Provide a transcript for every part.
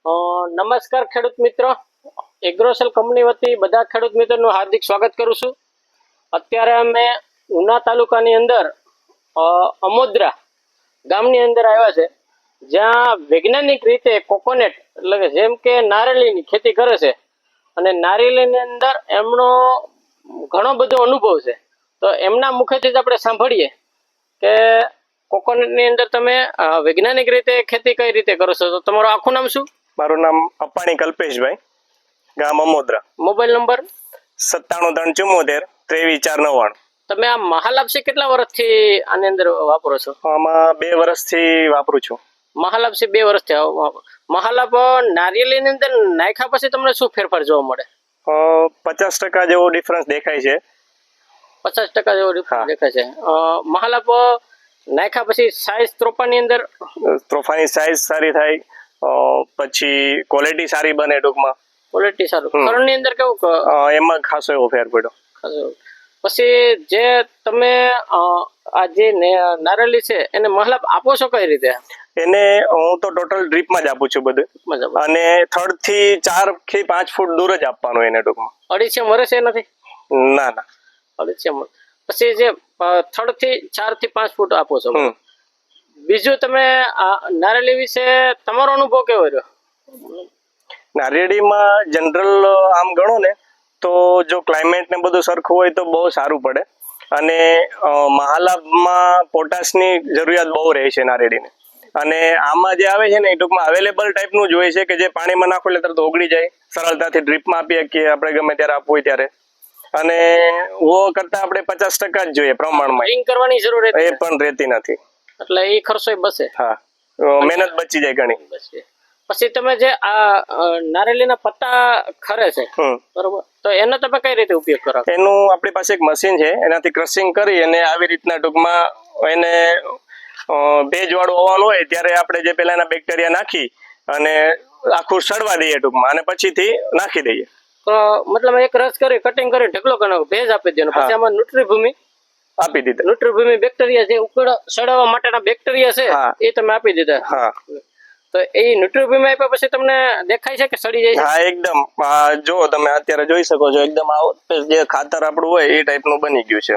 નમસ્કાર ખેડૂત મિત્રો, એગ્રોસેલ કંપની વતી બધા ખેડૂત મિત્રોનું હાર્દિક સ્વાગત કરું છું। અત્યારે અમે ઉના તાલુકાની અંદર અમોદરા ગામની અંદર આવ્યા છે, જ્યાં વૈજ્ઞાનિક રીતે કોકોનટ એટલે કે જેમ કે નારિયેળીની ખેતી કરે છે અને નારિયેળીની અંદર એમનો ઘણો બધો અનુભવ છે। તો એમના મુખેથી જ આપણે સાંભળીએ કે કોકોનટની અંદર તમે વૈજ્ઞાનિક રીતે ખેતી કઈ રીતે કરો છો। તો તમારું આખું નામ શું? મારું નામ અપ્પાણી કલ્પેશભાઈ, ગામ અમોદરા। Mobile number 9734732499। તમે આ મહાલાપસી કેટલા વર્ષથી આની અંદર વાપરો છો? આમાં 2 વર્ષથી વાપરું છું। મહાલાપસી 2 વર્ષથી મહાલાપ નારિયેળીની અંદર નાખ્યા પછી તમને શું ફેરફાર જોવા મળે? 50% જેવો ડિફરન્સ દેખાય છે। 50% જેવો ડિફરન્સ દેખાય છે। મહાલાપ નાખ્યા પછી સાઈઝ ત્રોપાની અંદર ત્રોફાની સાઈઝ સારી થાય, પછી ક્વોલિટી સારી બને, ટૂંકમાં ક્વોલિટી સારું। ખરણની અંદર કેવું એમાં ખાસો એવો ફેર પડ્યો। પછી જે તમે આ જે નારિયેળી છે એને મહાલાપ આપો છો કઈ રીતે? એને હું તો ટોટલ ડ્રીપમાં જ આપું છું બધું, અને 3 થી 4 થી 5 ફૂટ દૂર જ આપવાનું એને, ટૂંકમાં। અડીચે મરે છે નથી? ના ના, અડીચે પછી જે 3 થી 4 થી 5 ફૂટ આપો છો। બીજું તમે નારિયેળી વિશે તમારો અનુભવ કેવો રહ્યો? નારિયેળીમાં જનરલ આમ ગણો ને તો જો ક્લાઇમેટ ને બધું સરખું હોય તો બહુ સારું પડે, અને મહાલાભમાં પોટાશની જરૂરિયાત બહુ રહે છે નારિયેળીને। અને આમાં જે આવે છે ને એ ટૂંકમાં અવેલેબલ ટાઈપનું જ હોય છે કે જે પાણીમાં નાખો એટલે તરત ઓગળી જાય, સરળતાથી ડ્રીપમાં આપી શકીએ આપણે ગમે ત્યારે આપવું હોય ત્યારે। અને વો કરતા આપણે 50% જ જોઈએ પ્રમાણમાં, રિંગ કરવાની જરૂર એ પણ રહેતી નથી, એટલે એ ખર્ચો બચે। હા, મહેનત બચી જાય ઘણી। પછી તમે જે આ નારિયેળીના પત્તા ખરે છે બરોબર, તો એનો તમે કઈ રીતે ઉપયોગ કરો? એનું આપણી પાસે એક મશીન છે, એનાથી ક્રશિંગ કરી અને આવી રીતના ટૂંકમાં એને ભેજવાળું હોવાનું હોય ત્યારે આપણે જે પેલા એના બેક્ટેરિયા નાખી અને આખું સડવા દઈએ ટૂંકમાં, અને પછીથી નાખી દઈએ। મતલબ એક રસ કરી કટિંગ કરી ઢગલો કરી ભેજ આપી દેવાનો, પછી આમાં ન્યુટ્રીભૂમિ આપી દીધા। ન્યુટ્રીભૂમિ બેક્ટેરિયા જે ઉકળ સડાવવા માટેના બેક્ટેરિયા છે એ તમે આપી દીધા। હા, તો એ ન્યુટ્રીભૂમિ આપ્યા પછી તમને દેખાય છે કે સડી જાય છે? હા, એકદમ જો તમે અત્યારે જોઈ શકો છો, એકદમ જે ખાતર આપણું હોય એ ટાઈપનું બની ગયું છે।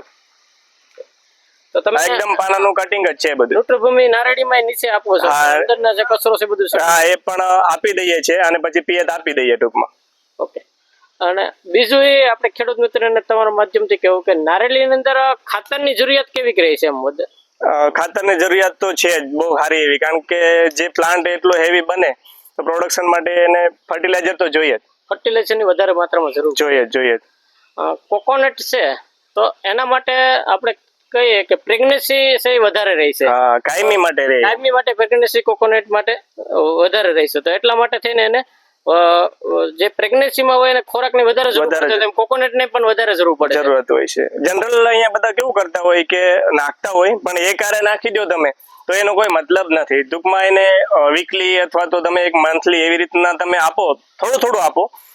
તો તમે એકદમ પાનાનું કટિંગ જ છે બધું। ન્યુટ્રીભૂમિ નારિયેળીમાં નીચે આપો છો, અંદરના જે કચરો છે બધું? હા, એ પણ આપી દઈએ છે, અને પછી પિયત આપી દઈએ ટૂંકમાં। ઓકે। અને બીજું એ આપણે ખેડૂત મિત્રોને તમારા માધ્યમથી કહેવું કે નારિયેળીની અંદર ખાતરની જરૂરિયાત કેવી રહી છે? ખાતરની જરૂરિયાત તો છે જ બહુ સારી એવી, કારણ કે જે પ્લાન્ટ એટલો હેવી બને તો પ્રોડક્શન માટે એને ફર્ટિલાઇઝર તો જોઈએ જ, ફર્ટિલાઇઝરની વધારે માત્રામાં જરૂર જોઈએ। કોકોનટ છે તો એના માટે આપણે કહીએ કે પ્રેગ્નન્સી છે વધારે રહી છે, કાયમી માટે પ્રેગ્નન્સી કોકોનટ માટે વધારે રહી છે, તો એટલા માટે થઈને એને જે પ્રેગ્નન્સીમાં હોય એને ખોરાકની વધારે જરૂર પડે, તેમ કોકોનટને પણ વધારે જરૂરત હોય છે। જનરલ અહીંયા બધા કેવું કરતા હોય કે નાખતા હોય, પણ એક હારે નાખી દો તમે તો એનો કોઈ મતલબ નથી। ટૂંકમાં એને વીકલી અથવા તો તમે એક મંથલી એવી રીતના તમે આપો, થોડું આપો,